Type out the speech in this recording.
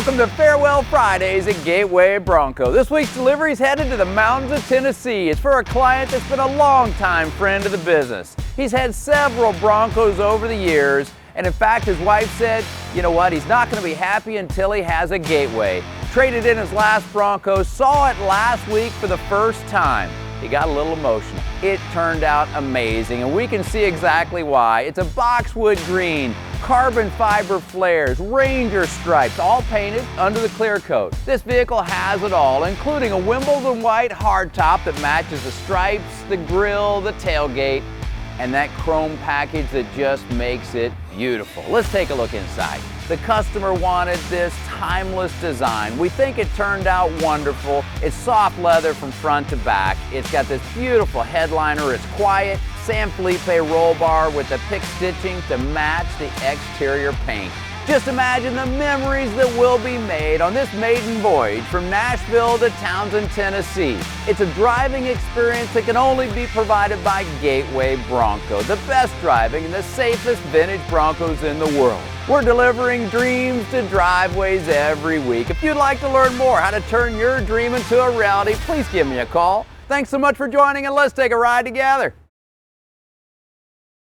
Welcome to Farewell Fridays at Gateway Bronco. This week's delivery is headed to the mountains of Tennessee. It's for a client that's been a long-time friend of the business. He's had several Broncos over the years, and in fact, his wife said, you know what, he's not going to be happy until he has a Gateway. Traded in his last Bronco, saw it last week for the first time. He got a little emotional. It turned out amazing, and we can see exactly why. It's a Boxwood Green, carbon fiber flares, Ranger stripes, all painted under the clear coat. This vehicle has it all, including a Wimbledon White hardtop that matches the stripes, the grille, the tailgate, and that chrome package that just makes it beautiful. Let's take a look inside. The customer wanted this timeless design. We think it turned out wonderful. It's soft leather from front to back. It's got this beautiful headliner. It's quiet. San Felipe roll bar with the pick stitching to match the exterior paint. Just imagine the memories that will be made on this maiden voyage from Nashville to Townsend, Tennessee. It's a driving experience that can only be provided by Gateway Bronco, the best driving and the safest vintage Broncos in the world. We're delivering dreams to driveways every week. If you'd like to learn more how to turn your dream into a reality, please give me a call. Thanks so much for joining, and let's take a ride together.